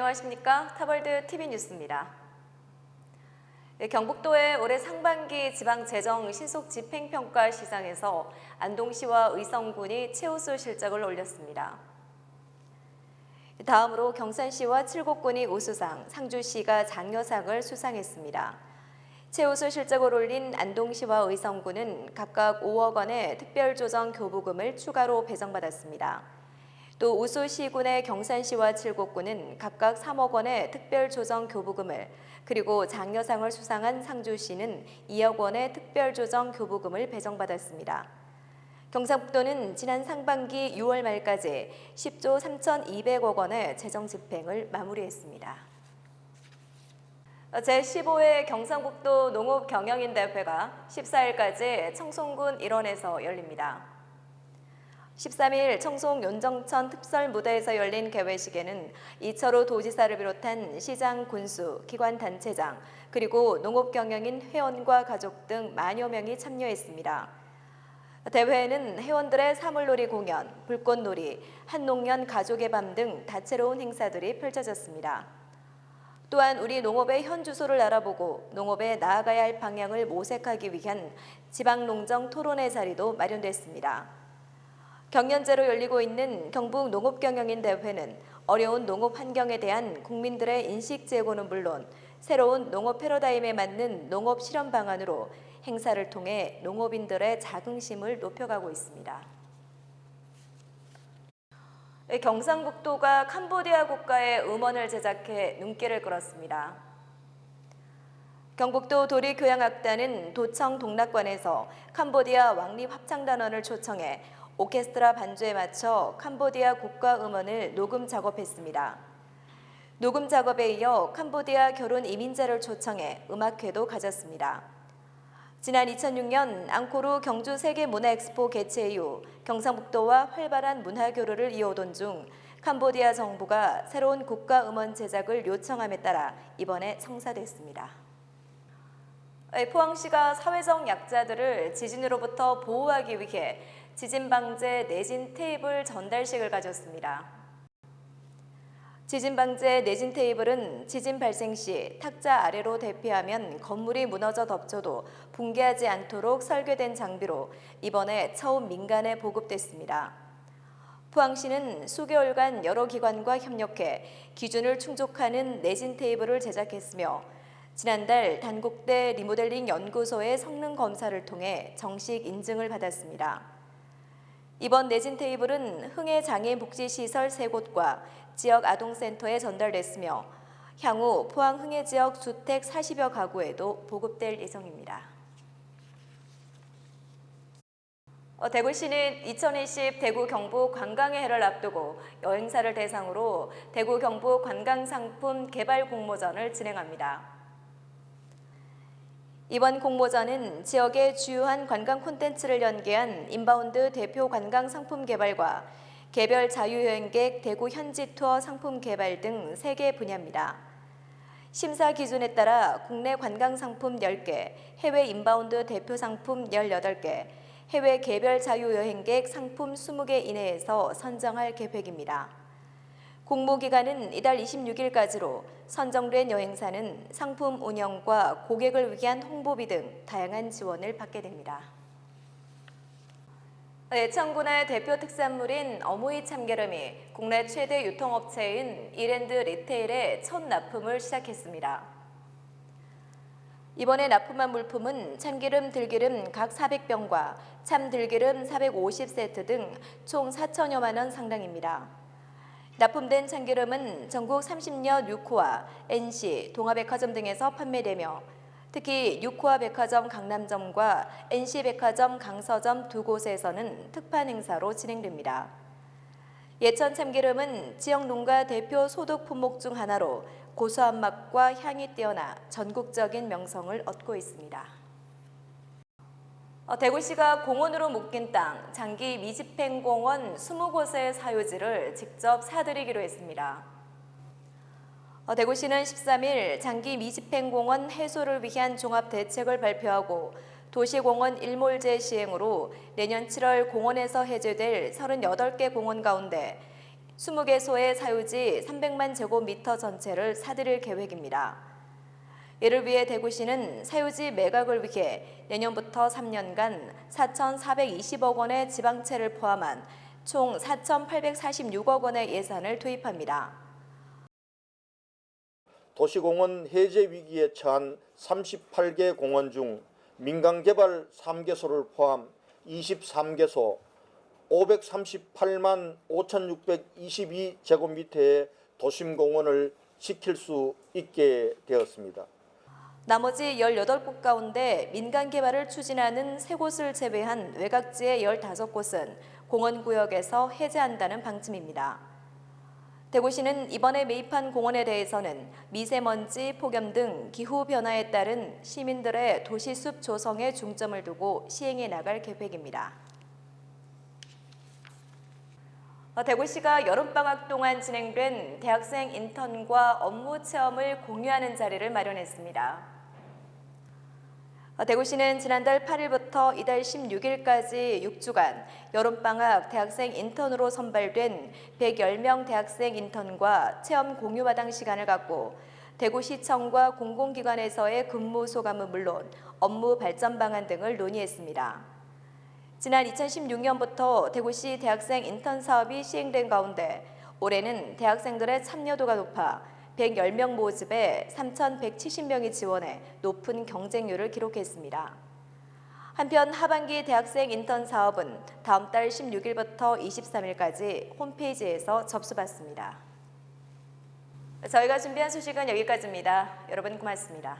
안녕하십니까. 타벌드 TV 뉴스입니다. 경북도의 올해 상반기 지방재정 신속 집행평가 시상에서 안동시와 의성군이 최우수 실적을 올렸습니다. 다음으로 경산시와 칠곡군이 우수상, 상주시가 장려상을 수상했습니다. 최우수 실적을 올린 안동시와 의성군은 각각 5억 원의 특별조정 교부금을 추가로 배정받았습니다. 또 우수시군의 경산시와 칠곡군은 각각 3억 원의 특별조정 교부금을, 그리고 장려상을 수상한 상주시는 2억 원의 특별조정 교부금을 배정받았습니다. 경상북도는 지난 상반기 6월 말까지 10조 3,200억 원의 재정 집행을 마무리했습니다. 제15회 경상북도 농업경영인대회가 14일까지 청송군 일원에서 열립니다. 13일 청송 윤정천 특설무대에서 열린 개회식에는 이철우 도지사를 비롯한 시장, 군수, 기관단체장, 그리고 농업경영인 회원과 가족 등 만여 명이 참여했습니다. 대회에는 회원들의 사물놀이 공연, 불꽃놀이, 한농년 가족의 밤 등 다채로운 행사들이 펼쳐졌습니다. 또한 우리 농업의 현 주소를 알아보고 농업에 나아가야 할 방향을 모색하기 위한 지방농정 토론회 자리도 마련됐습니다. 경연제로 열리고 있는 경북 농업경영인 대회는 어려운 농업 환경에 대한 국민들의 인식 제고는 물론 새로운 농업 패러다임에 맞는 농업 실험 방안으로 행사를 통해 농업인들의 자긍심을 높여가고 있습니다. 경상북도가 캄보디아 국가의 음원을 제작해 눈길을 끌었습니다. 경북도 도리교향악단은 도청 동락관에서 캄보디아 왕립합창단원을 초청해 오케스트라 반주에 맞춰 캄보디아 국가 음원을 녹음 작업했습니다. 녹음 작업에 이어 캄보디아 결혼 이민자를 초청해 음악회도 가졌습니다. 지난 2006년 앙코르 경주 세계문화엑스포 개최 이후 경상북도와 활발한 문화교류를 이어오던 중 캄보디아 정부가 새로운 국가 음원 제작을 요청함에 따라 이번에 성사됐습니다. 포항시가 사회적 약자들을 지진으로부터 보호하기 위해 지진 방제 내진 테이블 전달식을 가졌습니다. 지진 방제 내진 테이블은 지진 발생 시 탁자 아래로 대피하면 건물이 무너져 덮쳐도 붕괴하지 않도록 설계된 장비로 이번에 처음 민간에 보급됐습니다. 포항시는 수개월간 여러 기관과 협력해 기준을 충족하는 내진 테이블을 제작했으며 지난달 단국대 리모델링 연구소의 성능 검사를 통해 정식 인증을 받았습니다. 이번 내진 테이블은 흥해 장애인 복지시설 3곳과 지역 아동센터에 전달됐으며 향후 포항 흥해 지역 주택 40여 가구에도 보급될 예정입니다. 대구시는 2020 대구 경북 관광의 해를 앞두고 여행사를 대상으로 대구 경북 관광상품 개발 공모전을 진행합니다. 이번 공모전은 지역의 주요한 관광 콘텐츠를 연계한 인바운드 대표 관광 상품 개발과 개별 자유여행객 대구 현지 투어 상품 개발 등 3개 분야입니다. 심사 기준에 따라 국내 관광 상품 10개, 해외 인바운드 대표 상품 18개, 해외 개별 자유여행객 상품 20개 이내에서 선정할 계획입니다. 공모기간은 이달 26일까지로 선정된 여행사는 상품 운영과 고객을 위한 홍보비 등 다양한 지원을 받게 됩니다. 예천군의 대표 특산물인 어무이 참기름이 국내 최대 유통업체인 이랜드 리테일에 첫 납품을 시작했습니다. 이번에 납품한 물품은 참기름, 들기름 각 400병과 참들기름 450세트 등 총 4천여만 원 상당입니다. 납품된 참기름은 전국 30여 유코아, NC, 동아백화점 등에서 판매되며 특히 유코아 백화점 강남점과 NC 백화점 강서점 2곳에서는 특판 행사로 진행됩니다. 예천 참기름은 지역 농가 대표 소득 품목 중 하나로 고소한 맛과 향이 뛰어나 전국적인 명성을 얻고 있습니다. 대구시가 공원으로 묶인 땅, 장기 미집행공원 20곳의 사유지를 직접 사들이기로 했습니다. 대구시는 13일 장기 미집행공원 해소를 위한 종합대책을 발표하고 도시공원 일몰제 시행으로 내년 7월 공원에서 해제될 38개 공원 가운데 20개소의 사유지 300만 제곱미터 전체를 사들일 계획입니다. 이를 위해 대구시는 사유지 매각을 위해 내년부터 3년간 4,420억 원의 지방채를 포함한 총 4,846억 원의 예산을 투입합니다. 도시공원 해제 위기에 처한 38개 공원 중 민간개발 3개소를 포함 23개소 538만 5,622제곱미터의 도심공원을 지킬 수 있게 되었습니다. 나머지 18곳 가운데 민간 개발을 추진하는 3곳을 제외한 외곽지의 15곳은 공원구역에서 해제한다는 방침입니다. 대구시는 이번에 매입한 공원에 대해서는 미세먼지, 폭염 등 기후변화에 따른 시민들의 도시숲 조성에 중점을 두고 시행해 나갈 계획입니다. 대구시가 여름방학 동안 진행된 대학생 인턴과 업무 체험을 공유하는 자리를 마련했습니다. 대구시는 지난달 8일부터 이달 16일까지 6주간 여름방학 대학생 인턴으로 선발된 110명 대학생 인턴과 체험 공유마당 시간을 갖고 대구시청과 공공기관에서의 근무 소감은 물론 업무 발전 방안 등을 논의했습니다. 지난 2016년부터 대구시 대학생 인턴 사업이 시행된 가운데 올해는 대학생들의 참여도가 높아 110명 모집에 3,170명이 지원해 높은 경쟁률을 기록했습니다. 한편 하반기 대학생 인턴 사업은 다음 달 16일부터 23일까지 홈페이지에서 접수받습니다. 저희가 준비한 소식은 여기까지입니다. 여러분 고맙습니다.